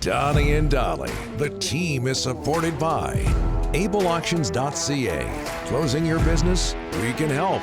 Donnie and Dolly. The team is supported by ableauctions.ca. Closing your business? We can help.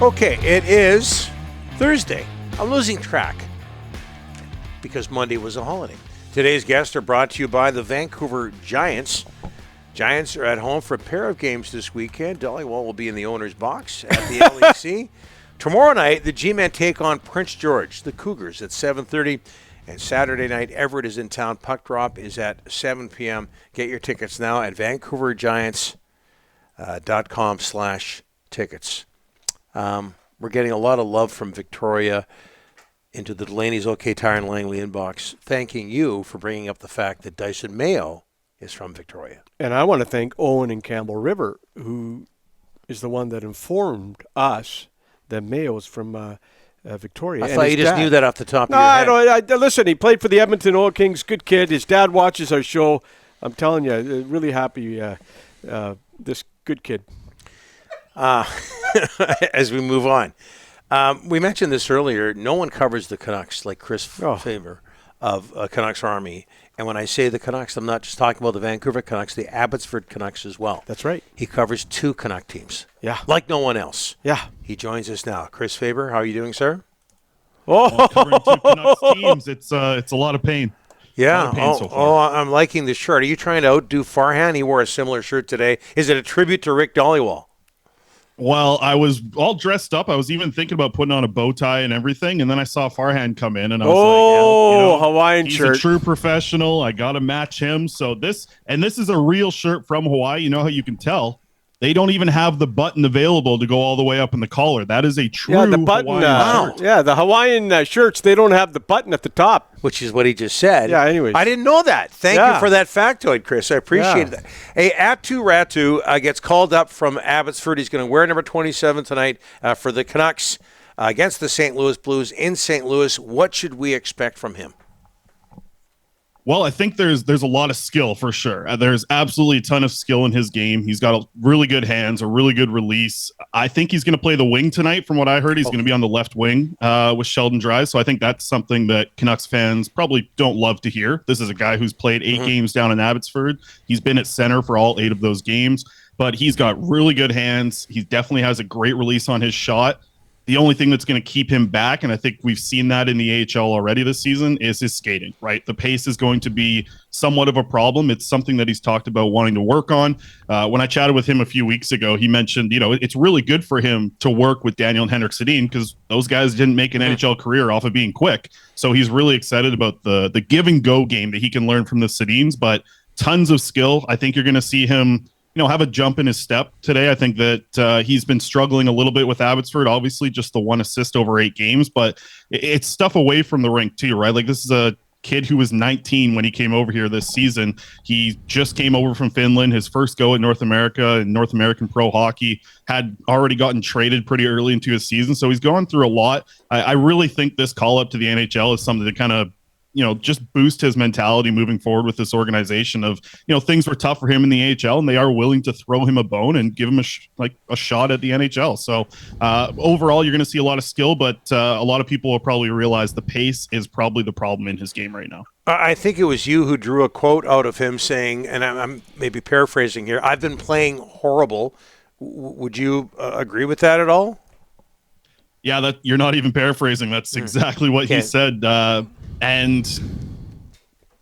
Okay, it is Thursday. I'm losing track because Monday was a holiday. Today's guests are brought to you by the Vancouver Giants. Giants are at home for a pair of games this weekend. Dollywall will be in the owner's box at the LEC. Tomorrow night, the G-Men take on Prince George, the Cougars, at 7:30. And Saturday night, Everett is in town. Puck drop is at 7 p.m. Get your tickets now at vancouvergiants.com/tickets. We're getting a lot of love from Victoria into the Delaney's OK Tire and Langley inbox, thanking you for bringing up the fact that Dyson Mayo is from Victoria. And I want to thank Owen in Campbell River, who is the one that informed us that Mayo is from Victoria. I thought you just knew that off the top of your head. No, listen, he played for the Edmonton Oil Kings. Good kid. His dad watches our show. I'm telling you, really happy, this good kid. As we move on. We mentioned this earlier. No one covers the Canucks like Chris Faber of Canucks Army. And when I say the Canucks, I'm not just talking about the Vancouver Canucks, the Abbotsford Canucks as well. That's right. He covers 2 Canuck teams. Yeah. Like no one else. Yeah. He joins us now. Chris Faber, how are you doing, sir? Well, covering 2 Canucks teams, it's a lot of pain. Yeah. I'm liking the shirt. Are you trying to outdo Farhan? He wore a similar shirt today. Is it a tribute to Rick Dollywall? Well, I was all dressed up. I was even thinking about putting on a bow tie and everything, and then I saw Farhan come in, and I was like, Hawaiian shirt. He's a true professional. I got to match him. So this is a real shirt from Hawaii. You know how you can tell? They don't even have the button available to go all the way up in the collar. That is a true the button, Hawaiian shirt. Yeah, the Hawaiian shirts, they don't have the button at the top. Which is what he just said. Yeah, anyways. I didn't know that. Thank you for that factoid, Chris. I appreciate that. Hey, Atu Ratu gets called up from Abbotsford. He's going to wear number 27 tonight for the Canucks against the St. Louis Blues in St. Louis. What should we expect from him? Well, I think there's a lot of skill for sure. There's absolutely a ton of skill in his game. He's got really good hands, a really good release. I think he's going to play the wing tonight. From what I heard, he's going to be on the left wing with Sheldon Dries. So I think that's something that Canucks fans probably don't love to hear. This is a guy who's played 8 games down in Abbotsford. He's been at center for all 8 of those games, but he's got really good hands. He definitely has a great release on his shot. The only thing that's going to keep him back, and I think we've seen that in the AHL already this season, is his skating, right? The pace is going to be somewhat of a problem. It's something that he's talked about wanting to work on. When I chatted with him a few weeks ago, he mentioned, it's really good for him to work with Daniel and Henrik Sedin because those guys didn't make an NHL career off of being quick. So he's really excited about the give and go game that he can learn from the Sedins, but tons of skill. I think you're going to see him have a jump in his step today. I think that he's been struggling a little bit with Abbotsford, obviously just the 1 assist over 8 games, but it's stuff away from the rink too, right? Like this is a kid who was 19 when he came over here this season. He just came over from Finland, his first go at North America and North American pro hockey, had already gotten traded pretty early into his season. So he's gone through a lot. I really think this call up to the NHL is something that kind of just boost his mentality moving forward with this organization of, things were tough for him in the AHL and they are willing to throw him a bone and give him a shot at the NHL. So overall, you're going to see a lot of skill, but a lot of people will probably realize the pace is probably the problem in his game right now. I think it was you who drew a quote out of him saying, and I'm maybe paraphrasing here, I've been playing horrible. Would you agree with that at all? Yeah, that you're not even paraphrasing. That's exactly what he said. And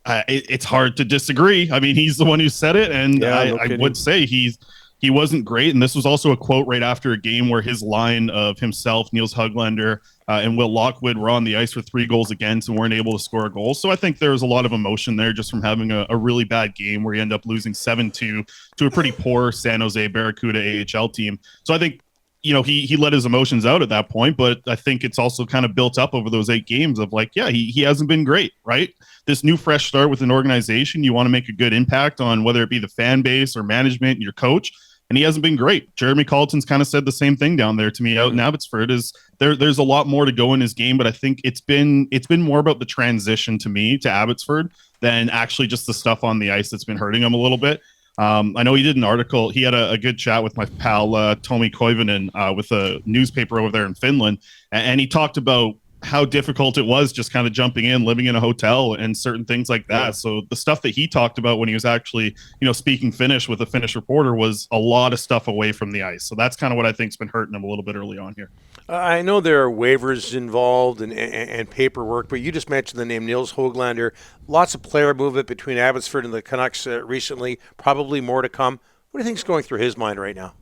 it's hard to disagree. I mean, he's the one who said it, and I would say he wasn't great. And this was also a quote right after a game where his line of himself, Niels Höglander, and Will Lockwood were on the ice for 3 goals against and weren't able to score a goal. So I think there was a lot of emotion there just from having a really bad game where you end up losing 7-2 to a pretty poor San Jose Barracuda AHL team. So I think he let his emotions out at that point, but I think it's also kind of built up over those 8 games of he hasn't been great, right? This new fresh start with an organization, you want to make a good impact on whether it be the fan base or management and your coach, and he hasn't been great. Jeremy Colleton's kind of said the same thing down there to me out in Abbotsford is there's a lot more to go in his game, but I think it's been more about the transition to me to Abbotsford than actually just the stuff on the ice that's been hurting him a little bit. I know he did an article. He had a good chat with my pal Tomi Koivunen with a newspaper over there in Finland, and he talked about how difficult it was just kind of jumping in, living in a hotel and certain things like that. Yeah. So the stuff that he talked about when he was actually, speaking Finnish with a Finnish reporter was a lot of stuff away from the ice. So that's kind of what I think's been hurting him a little bit early on here. I know there are waivers involved and paperwork, but you just mentioned the name Nils Höglander. Lots of player movement between Abbotsford and the Canucks recently, probably more to come. What do you think's going through his mind right now?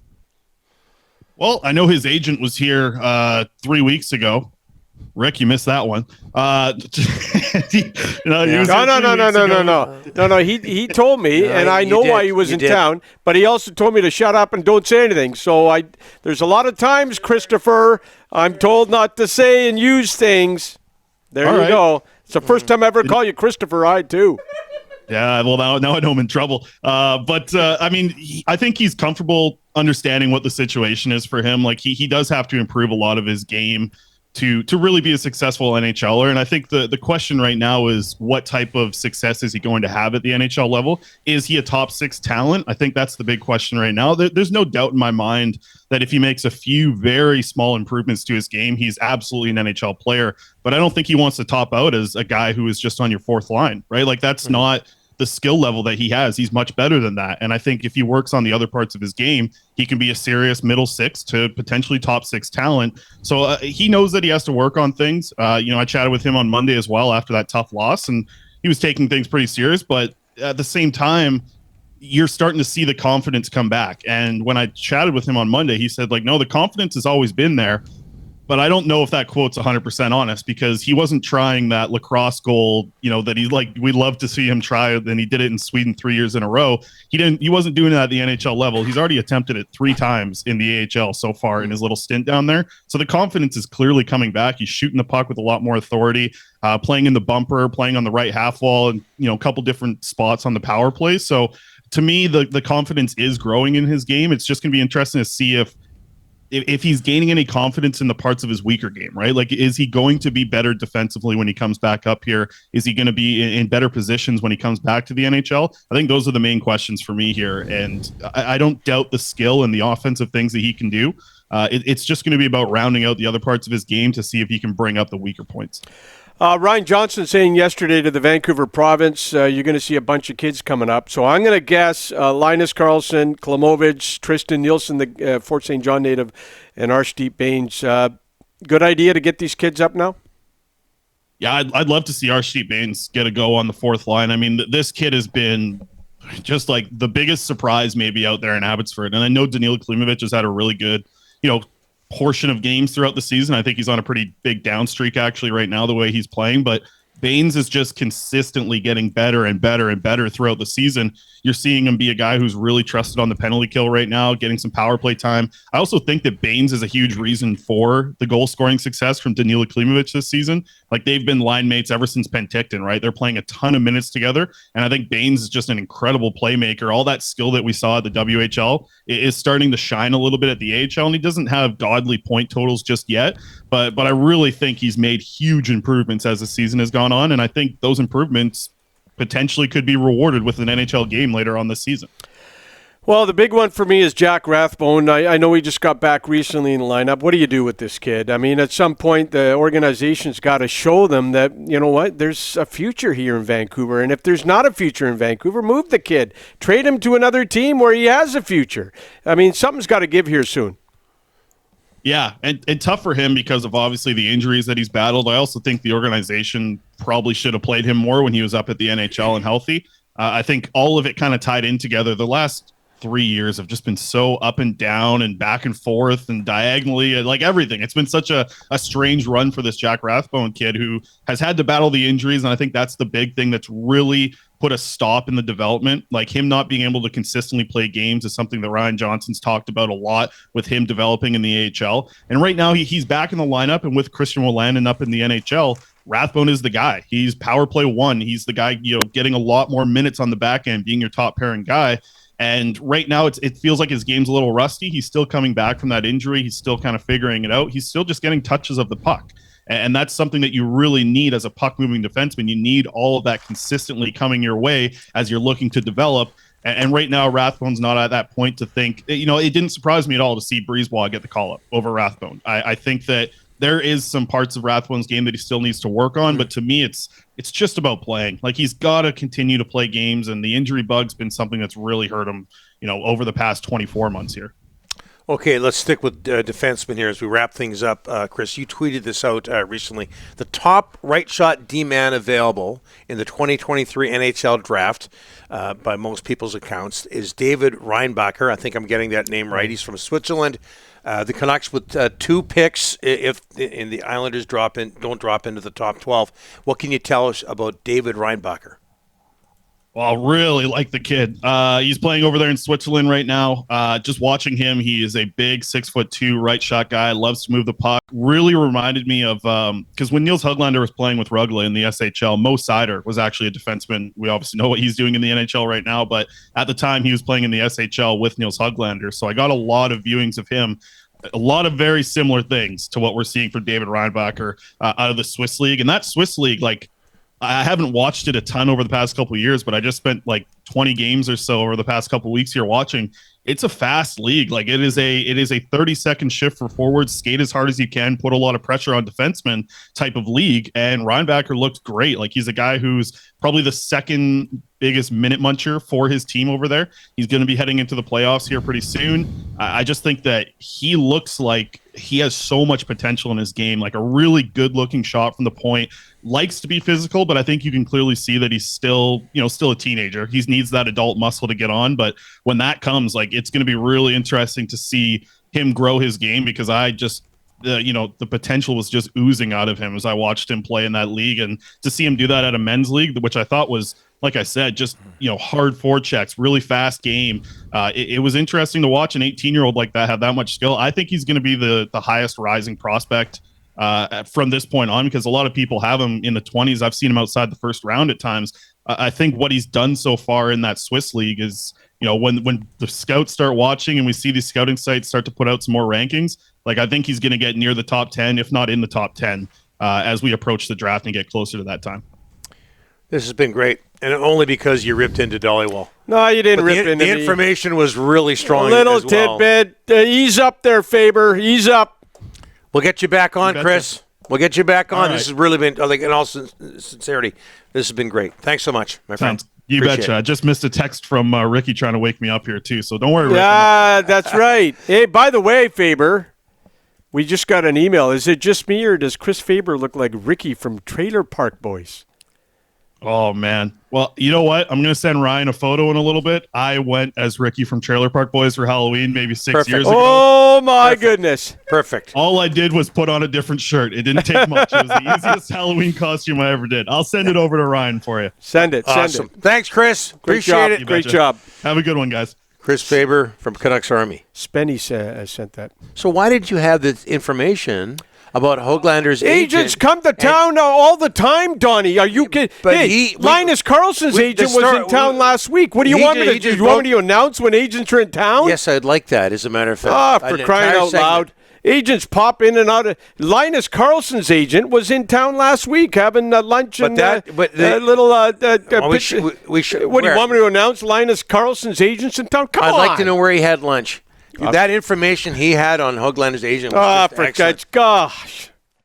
Well, I know his agent was here 3 weeks ago. Rick, you missed that one. No. He told me, and I know why he was in town, but he also told me to shut up and don't say anything. So there's a lot of times, Christopher, I'm told not to say and use things. There you go. It's the first time I ever call you Christopher. I too. Yeah, well, now I know I'm in trouble. I think he's comfortable understanding what the situation is for him. Like he does have to improve a lot of his game to really be a successful NHLer. And I think the question right now is what type of success is he going to have at the NHL level? Is he a top 6 talent? I think that's the big question right now. There's no doubt in my mind that if he makes a few very small improvements to his game, he's absolutely an NHL player. But I don't think he wants to top out as a guy who is just on your fourth line, right? Like that's not the skill level that he has. He's much better than that. And I think if he works on the other parts of his game, he can be a serious middle 6 to potentially top 6 talent. So he knows that he has to work on things. I chatted with him on Monday as well after that tough loss, and he was taking things pretty serious. But at the same time, you're starting to see the confidence come back. And when I chatted with him on Monday, he said, no, the confidence has always been there. But I don't know if that quote's 100% honest, because he wasn't trying that lacrosse goal, that we'd love to see him try. Then he did it in Sweden 3 years in a row. He wasn't doing that at the NHL level. He's already attempted it 3 times in the AHL so far in his little stint down there. So the confidence is clearly coming back. He's shooting the puck with a lot more authority, playing in the bumper, playing on the right half wall, and a couple different spots on the power play. So to me, the confidence is growing in his game. It's just going to be interesting to see if he's gaining any confidence in the parts of his weaker game, right? Like, is he going to be better defensively when he comes back up here? Is he going to be in better positions when he comes back to the NHL? I think those are the main questions for me here. And I don't doubt the skill and the offensive things that he can do. It's just going to be about rounding out the other parts of his game to see if he can bring up the weaker points. Ryan Johnson saying yesterday to the Vancouver Province, you're going to see a bunch of kids coming up. So I'm going to guess Linus Karlsson, Klamovich, Tristan Nielsen, the Fort St. John native, and Arshdeep Bains. Good idea to get these kids up now? Yeah, I'd love to see Arshdeep Bains get a go on the fourth line. I mean, this kid has been just like the biggest surprise maybe out there in Abbotsford. And I know Daniil Klimovich has had a really good, portion of games throughout the season. I think he's on a pretty big down streak actually right now, the way he's playing, but Bains is just consistently getting better and better and better throughout the season. You're seeing him be a guy who's really trusted on the penalty kill right now, getting some power play time. I also think that Bains is a huge reason for the goal scoring success from Danila Klimovich this season. Like, they've been line mates ever since Penticton, right? They're playing a ton of minutes together. And I think Bains is just an incredible playmaker. All that skill that we saw at the WHL is starting to shine a little bit at the AHL. And he doesn't have godly point totals just yet, but I really think he's made huge improvements as the season has gone on. And I think those improvements potentially could be rewarded with an NHL game later on this season. Well, the big one for me is Jack Rathbone. I know he just got back recently in the lineup. What do you do with this kid? I mean, at some point, the organization's got to show them that, you know what, there's a future here in Vancouver. And if there's not a future in Vancouver, move the kid. Trade him to another team where he has a future. I mean, something's got to give here soon. Yeah, and tough for him because of obviously the injuries that he's battled. I also think the organization probably should have played him more when he was up at the NHL and healthy. I think all of it kind of tied in together. The last 3 years have just been so up and down and back and forth and diagonally, like everything. It's been such a strange run for this Jack Rathbone kid who has had to battle the injuries, and I think that's the big thing that's really put a stop in the development. Like, him not being able to consistently play games is something that Ryan Johnson's talked about a lot with him developing in the AHL. And right now he's back in the lineup, and with Christian Wolanin up in the NHL, Rathbone is the guy. He's power play one. He's the guy, getting a lot more minutes on the back end, being your top pairing guy. And right now it feels like his game's a little rusty. He's still coming back from that injury. He's still kind of figuring it out. He's still just getting touches of the puck. And that's something that you really need as a puck-moving defenseman. You need all of that consistently coming your way as you're looking to develop. And right now, Rathbone's not at that point to think, it didn't surprise me at all to see Brisebois get the call-up over Rathbone. I think that there is some parts of Rathbone's game that he still needs to work on. But to me, it's just about playing. Like, he's got to continue to play games, and the injury bug's been something that's really hurt him, over the past 24 months here. Okay, let's stick with defensemen here as we wrap things up. Chris, you tweeted this out recently. The top right shot D-man available in the 2023 NHL draft, by most people's accounts, is David Reinbacher. I think I'm getting that name right. He's from Switzerland. The Canucks with 2 picks if the Islanders don't drop into the top 12. What can you tell us about David Reinbacher? Well, I really like the kid. He's playing over there in Switzerland right now. Just watching him, he is a big 6'2" right shot guy. Loves to move the puck. Really reminded me of because when Niels Höglander was playing with Rögle in the SHL, Mo Seider was actually a defenseman. We obviously know what he's doing in the NHL right now, but at the time he was playing in the SHL with Niels Höglander. So I got a lot of viewings of him. A lot of very similar things to what we're seeing for David Reinbacher out of the Swiss League. And that Swiss League, like, I haven't watched it a ton over the past couple of years, but I just spent like 20 games or so over the past couple of weeks here watching. It's a fast league. Like, it is a 30-second shift for forwards, skate as hard as you can, put a lot of pressure on defensemen type of league. And Reinbacher looked great. Like, he's a guy who's probably the second biggest minute muncher for his team over there. He's going to be heading into the playoffs here pretty soon. I just think that he looks like he has so much potential in his game, like a really good looking shot from the point. Likes to be physical, but I think you can clearly see that he's still a teenager. He needs that adult muscle to get on. But when that comes, like, it's going to be really interesting to see him grow his game, because the potential was just oozing out of him as I watched him play in that league. And to see him do that at a men's league, which I thought was, like I said, just, hard forechecks, really fast game. It was interesting to watch an 18-year-old like that have that much skill. I think he's going to be the highest rising prospect from this point on, because a lot of people have him in the 20s. I've seen him outside the first round at times. I think what he's done so far in that Swiss league is, when the scouts start watching and we see these scouting sites start to put out some more rankings, like, I think he's going to get near the top 10, if not in the top 10, as we approach the draft and get closer to that time. This has been great, and only because you ripped into Dollywall. No, you didn't rip into the information was really strong. A little as well. tidbit. Ease up there, Faber. Ease up. We'll get you back on, Chris. We'll get you back on. All right. This has really been, like, in all sincerity, this has been great. Thanks so much, my friend. You betcha. I just missed a text from Ricky trying to wake me up here, too, so don't worry. Yeah, that's right. Hey, by the way, Faber, we just got an email. Is it just me, or does Chris Faber look like Ricky from Trailer Park Boys? Oh, man. Well, you know what? I'm going to send Ryan a photo in a little bit. I went as Ricky from Trailer Park Boys for Halloween maybe 6 years ago. Oh, my goodness. Perfect. All I did was put on a different shirt. It didn't take much. It was the easiest Halloween costume I ever did. I'll send it over to Ryan for you. Send it. Awesome. Send it. Thanks, Chris. Great Appreciate job. it. Great job. Have a good one, guys. Chris Faber from Canucks Army. Spenny sent that. So why did you have this information about Höglander's Agents agent? come to town all the time, Donnie. Are you kidding? But hey, Linus Carlson's agent was in town last week. What do you want me to do? You want me to announce when agents are in town? Yes, I'd like that, as a matter of fact. For crying out loud. Agents pop in and out. Linus Carlson's agent was in town last week having lunch and little. We should. What do you want me to announce? Linus Carlson's agents in town? Come on. I'd like to know where he had lunch. That information he had on Höglander's agent was just for excellent. gosh.